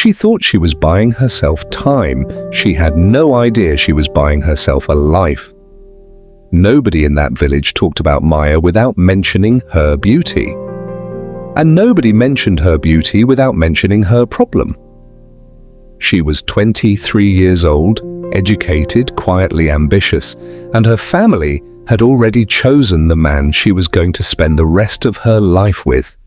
She thought she was buying herself time. She had no idea she was buying herself a life. Nobody in that village talked about Maya without mentioning her beauty. And nobody mentioned her beauty without mentioning her problem. She was 23 years old, educated, quietly ambitious, and her family had already chosen the man she was going to spend the rest of her life with.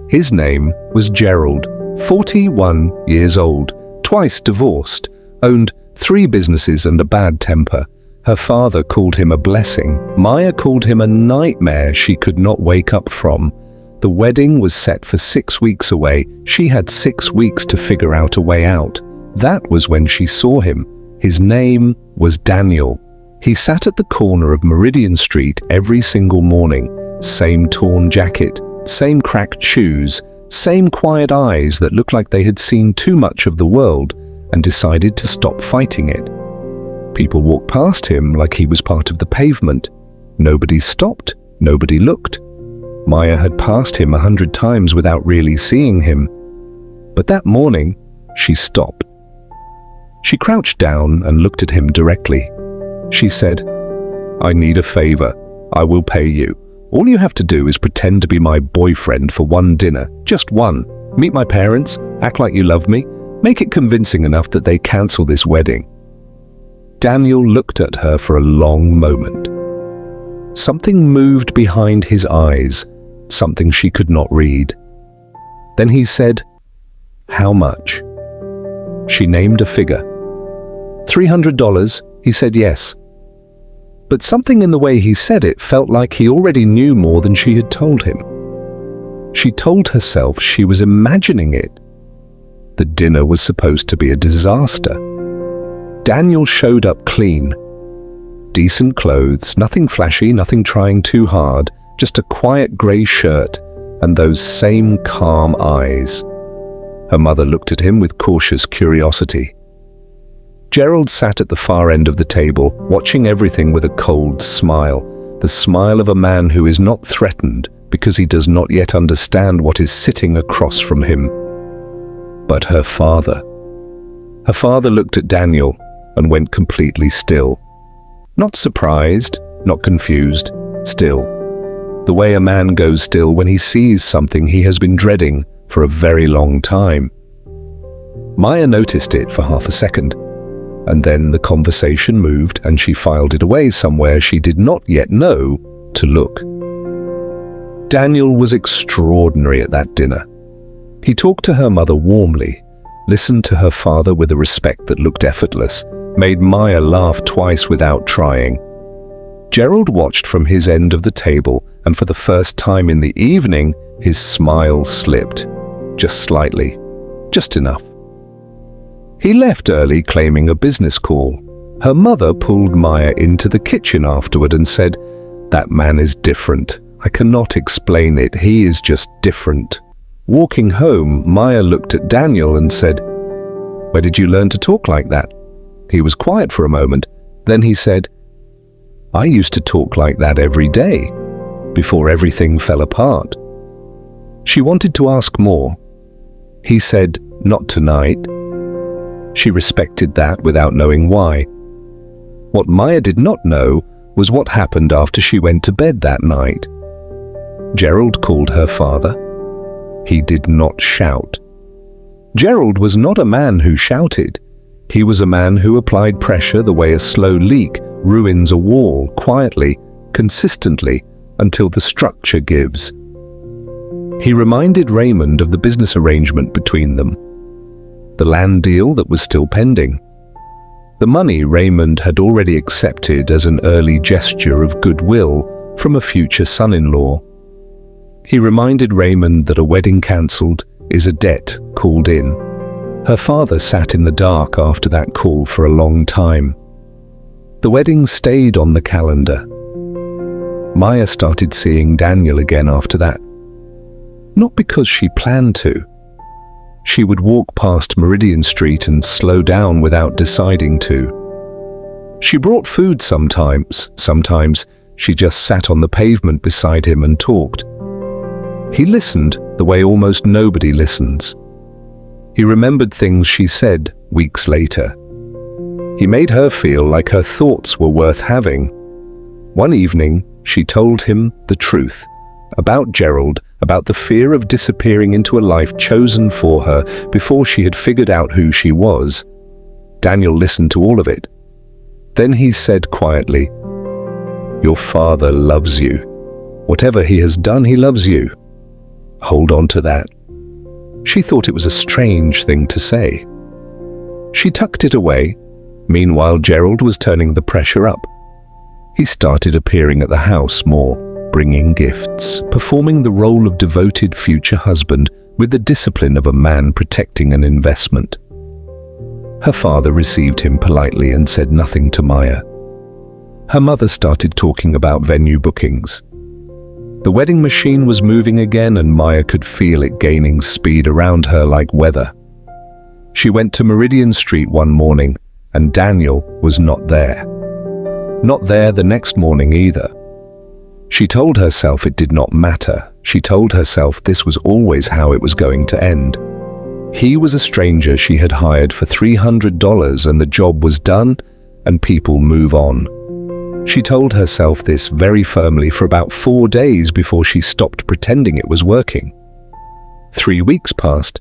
His name was Gerald, 41 years old, twice divorced, owned 3 businesses and a bad temper. Her father called him a blessing. Maya called him a nightmare she could not wake up from. The wedding was set for 6 weeks away. She had 6 weeks to figure out a way out. That was when she saw him. His name was Daniel. He sat at the corner of Meridian Street every single morning. Same torn jacket, same cracked shoes, same quiet eyes that looked like they had seen too much of the world and decided to stop fighting it. People walked past him like he was part of the pavement. Nobody stopped, nobody looked. Maya had passed him 100 times without really seeing him. But that morning, she stopped. She crouched down and looked at him directly. She said, "I need a favor. I will pay you. All you have to do is pretend to be my boyfriend for one dinner, just one. Meet my parents, act like you love me, make it convincing enough that they cancel this wedding." Daniel looked at her for a long moment. Something moved behind his eyes, something she could not read. Then he said, "How much?" She named a figure. $300, he said yes. But something in the way he said it felt like he already knew more than she had told him. She told herself she was imagining it. The dinner was supposed to be a disaster. Daniel showed up clean. Decent clothes, nothing flashy, nothing trying too hard, just a quiet grey shirt and those same calm eyes. Her mother looked at him with cautious curiosity. Gerald sat at the far end of the table, watching everything with a cold smile, the smile of a man who is not threatened because he does not yet understand what is sitting across from him. But her father. Her father looked at Daniel and went completely still. Not surprised, not confused, still. The way a man goes still when he sees something he has been dreading for a very long time. Maya noticed it for half a second, and then the conversation moved and she filed it away somewhere she did not yet know to look. Daniel was extraordinary at that dinner. He talked to her mother warmly, listened to her father with a respect that looked effortless, made Maya laugh twice without trying. Gerald watched from his end of the table, and for the first time in the evening, his smile slipped. Just slightly. Just enough. He left early, claiming a business call. Her mother pulled Maya into the kitchen afterward and said, "That man is different. I cannot explain it. He is just different." Walking home, Maya looked at Daniel and said, "Where did you learn to talk like that?" He was quiet for a moment. Then he said, "I used to talk like that every day, before everything fell apart." She wanted to ask more. He said, "Not tonight." She respected that without knowing why. What Maya did not know was what happened after she went to bed that night. Gerald called her father. He did not shout. Gerald was not a man who shouted. He was a man who applied pressure the way a slow leak ruins a wall, quietly, consistently, until the structure gives. He reminded Raymond of the business arrangement between them. The land deal that was still pending. The money Raymond had already accepted as an early gesture of goodwill from a future son-in-law. He reminded Raymond that a wedding cancelled is a debt called in. Her father sat in the dark after that call for a long time. The wedding stayed on the calendar. Maya started seeing Daniel again after that. Not because she planned to. She would walk past Meridian Street and slow down without deciding to. She brought food sometimes. Sometimes she just sat on the pavement beside him and talked. He listened the way almost nobody listens. He remembered things she said weeks later. He made her feel like her thoughts were worth having. One evening, she told him the truth about Gerald, about the fear of disappearing into a life chosen for her before she had figured out who she was. Daniel listened to all of it. Then he said quietly, "Your father loves you. Whatever he has done, he loves you. Hold on to that." She thought it was a strange thing to say. She tucked it away. Meanwhile, Gerald was turning the pressure up. He started appearing at the house more, bringing gifts, performing the role of devoted future husband with the discipline of a man protecting an investment. Her father received him politely and said nothing to Maya. Her mother started talking about venue bookings. The wedding machine was moving again, and Maya could feel it gaining speed around her like weather. She went to Meridian Street one morning, and Daniel was not there. Not there the next morning either. She told herself it did not matter. She told herself this was always how it was going to end. He was a stranger she had hired for $300, and the job was done, and people move on. She told herself this very firmly for about 4 days before she stopped pretending it was working. 3 weeks passed.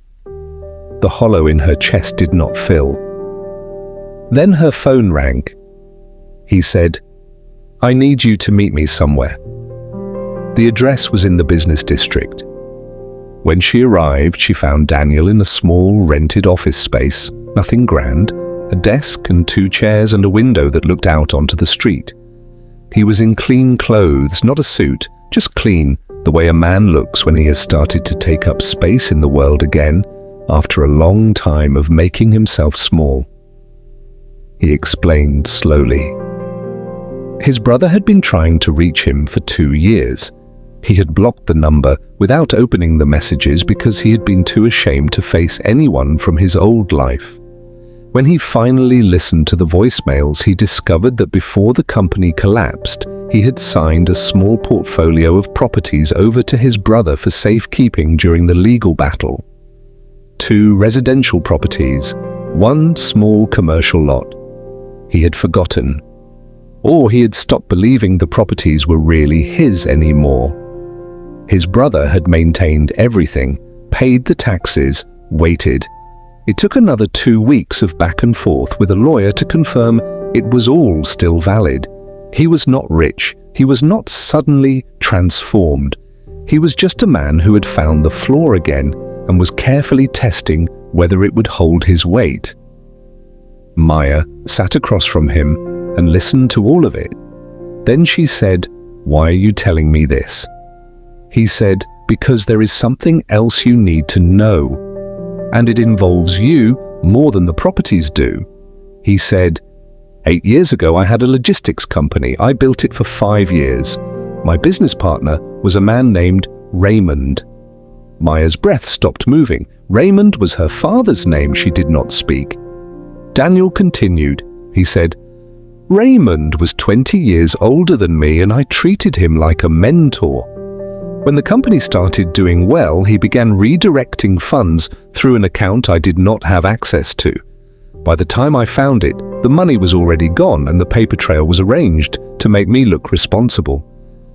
The hollow in her chest did not fill. Then her phone rang. He said, "I need you to meet me somewhere." The address was in the business district. When she arrived, she found Daniel in a small rented office space, nothing grand, a desk and 2 chairs and a window that looked out onto the street. He was in clean clothes, not a suit, just clean, the way a man looks when he has started to take up space in the world again after a long time of making himself small. He explained slowly. His brother had been trying to reach him for 2 years. He had blocked the number without opening the messages because he had been too ashamed to face anyone from his old life. When he finally listened to the voicemails, he discovered that before the company collapsed, he had signed a small portfolio of properties over to his brother for safekeeping during the legal battle. 2 residential properties, 1 small commercial lot. He had forgotten. Or he had stopped believing the properties were really his anymore. His brother had maintained everything, paid the taxes, waited. It took another 2 weeks of back and forth with a lawyer to confirm it was all still valid. He was not rich. He was not suddenly transformed. He was just a man who had found the floor again and was carefully testing whether it would hold his weight. Maya sat across from him and listened to all of it. Then she said, "Why are you telling me this?" He said, "Because there is something else you need to know. And it involves you more than the properties do." He said, 8 years ago I had a logistics company. I built it for 5 years. My business partner was a man named Raymond. Maya's breath stopped moving. Raymond was her father's name she did not speak. Daniel continued. He said, "Raymond was 20 years older than me, and I treated him like a mentor. When the company started doing well, he began redirecting funds through an account I did not have access to. By the time I found it, the money was already gone and the paper trail was arranged to make me look responsible.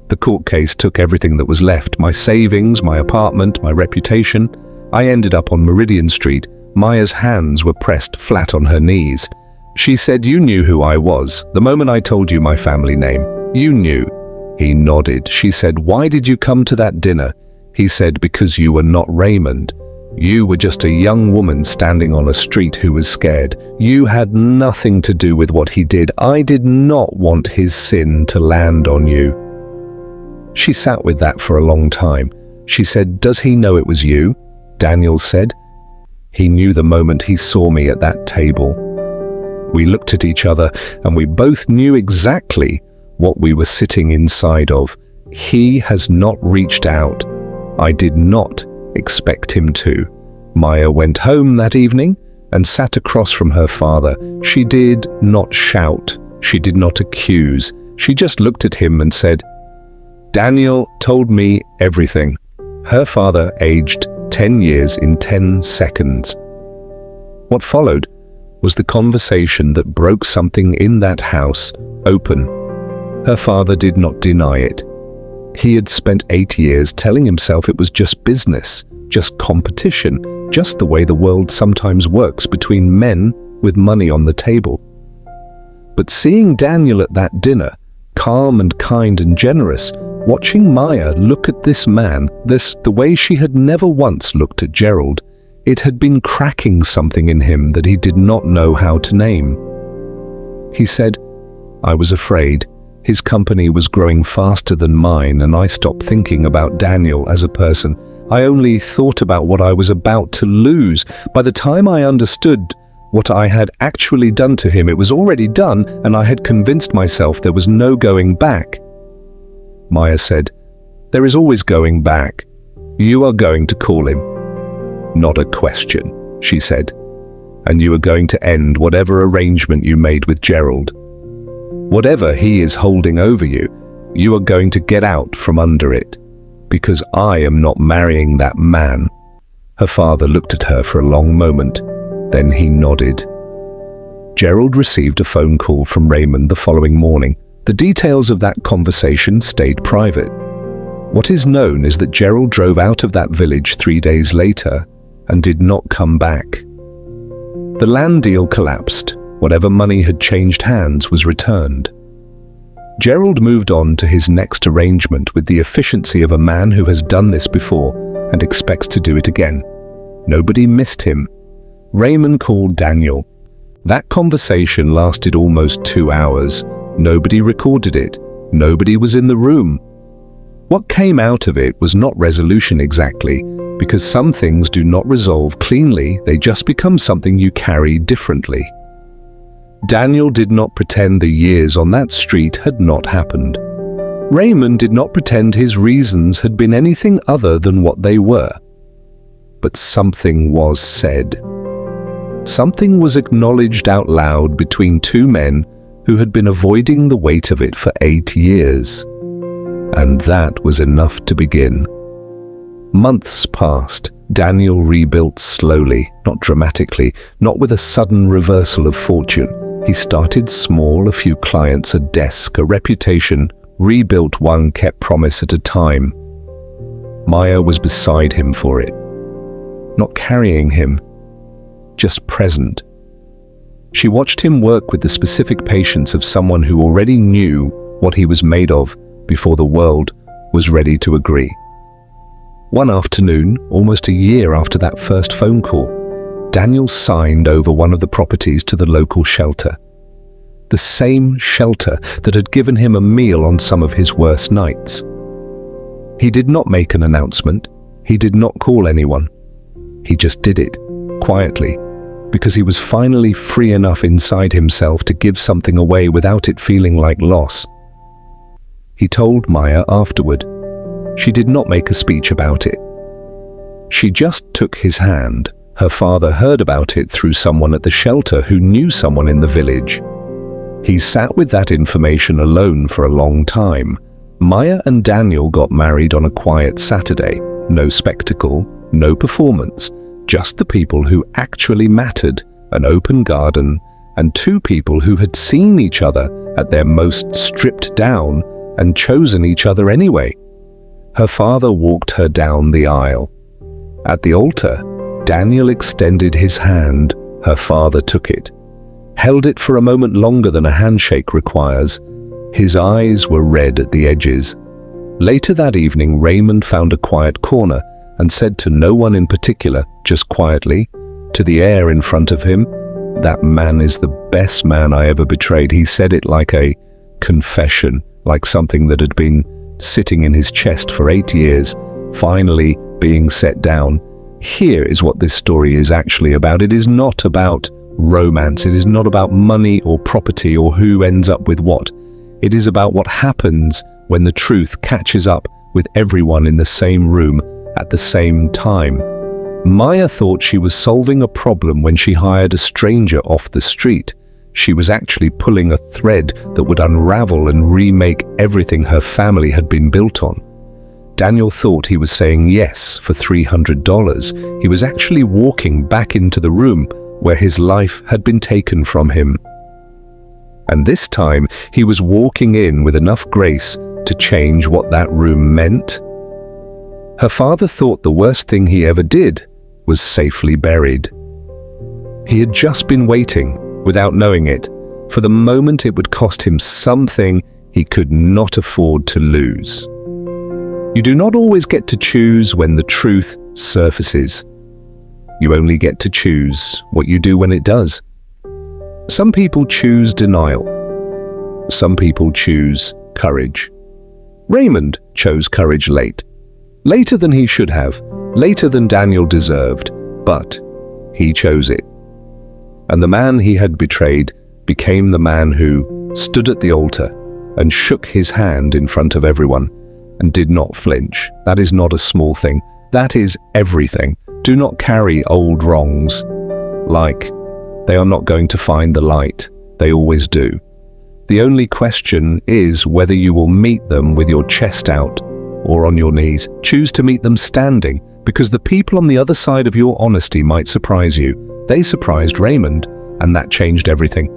The court case took everything that was left, my savings, my apartment, my reputation. I ended up on Meridian Street. Maya's hands were pressed flat on her knees. She said, "You knew who I was. The moment I told you my family name, you knew." He nodded. She said, "Why did you come to that dinner?" He said, "Because you were not Raymond. You were just a young woman standing on a street who was scared. You had nothing to do with what he did. I did not want his sin to land on you." She sat with that for a long time. She said, "Does he know it was you?" Daniel said, "He knew the moment he saw me at that table." We looked at each other and we both knew exactly what we were sitting inside of. He has not reached out. I did not expect him to. Maya went home that evening and sat across from her father. She did not shout. She did not accuse. She just looked at him and said, "Daniel told me everything." Her father aged 10 years in 10 seconds. What followed was the conversation that broke something in that house open. Her father did not deny it. He had spent 8 years telling himself it was just business, just competition, just the way the world sometimes works between men with money on the table. But seeing Daniel at that dinner, calm and kind and generous, watching Maya look at this man, the way she had never once looked at Gerald, it had been cracking something in him that he did not know how to name. He said, "I was afraid. His company was growing faster than mine, and I stopped thinking about Daniel as a person. I only thought about what I was about to lose. By the time I understood what I had actually done to him, it was already done, and I had convinced myself there was no going back." Maya said, "There is always going back. You are going to call him." "Not a question," she said. "And you are going to end whatever arrangement you made with Gerald. Whatever he is holding over you, you are going to get out from under it, because I am not marrying that man." Her father looked at her for a long moment. Then he nodded. Gerald received a phone call from Raymond the following morning. The details of that conversation stayed private. What is known is that Gerald drove out of that village 3 days later and did not come back. The land deal collapsed. Whatever money had changed hands was returned. Gerald moved on to his next arrangement with the efficiency of a man who has done this before and expects to do it again. Nobody missed him. Raymond called Daniel. That conversation lasted almost 2 hours. Nobody recorded it. Nobody was in the room. What came out of it was not resolution exactly, because some things do not resolve cleanly, they just become something you carry differently. Daniel did not pretend the years on that street had not happened. Raymond did not pretend his reasons had been anything other than what they were. But something was said. Something was acknowledged out loud between two men who had been avoiding the weight of it for 8 years. And that was enough to begin. Months passed. Daniel rebuilt slowly, not dramatically, not with a sudden reversal of fortune. He started small, a few clients, a desk, a reputation, rebuilt one kept promise at a time. Maya was beside him for it, not carrying him, just present. She watched him work with the specific patience of someone who already knew what he was made of before the world was ready to agree. One afternoon, almost a year after that first phone call, Daniel signed over one of the properties to the local shelter. The same shelter that had given him a meal on some of his worst nights. He did not make an announcement. He did not call anyone. He just did it, quietly, because he was finally free enough inside himself to give something away without it feeling like loss. He told Maya afterward. She did not make a speech about it. She just took his hand. Her father heard about it through someone at the shelter who knew someone in the village. He sat with that information alone for a long time. Maya and Daniel got married on a quiet Saturday. No spectacle, no performance, just the people who actually mattered, an open garden, and two people who had seen each other at their most stripped down and chosen each other anyway. Her father walked her down the aisle. At the altar, Daniel extended his hand. Her father took it, held it for a moment longer than a handshake requires. His eyes were red at the edges. Later that evening, Raymond found a quiet corner and said to no one in particular, just quietly, to the air in front of him, "That man is the best man I ever betrayed." He said it like a confession, like something that had been sitting in his chest for 8 years, finally being set down. Here is what this story is actually about. It is not about romance. It is not about money or property or who ends up with what. It is about what happens when the truth catches up with everyone in the same room at the same time. Maya thought she was solving a problem when she hired a stranger off the street. She was actually pulling a thread that would unravel and remake everything her family had been built on. Daniel thought he was saying yes for $300. He was actually walking back into the room, where his life had been taken from him. And this time he was walking in with enough grace to change what that room meant. Her father thought the worst thing he ever did was safely buried. He had just been waiting, without knowing it, for the moment it would cost him something he could not afford to lose. You do not always get to choose when the truth surfaces. You only get to choose what you do when it does. Some people choose denial. Some people choose courage. Raymond chose courage late. Later than he should have, later than Daniel deserved, but he chose it. And the man he had betrayed became the man who stood at the altar and shook his hand in front of everyone and did not flinch. That is not a small thing. That is everything. Do not carry old wrongs like they are not going to find the light. They always do. The only question is whether you will meet them with your chest out or on your knees. Choose to meet them standing, because the people on the other side of your honesty might surprise you. They surprised Raymond, and that changed everything.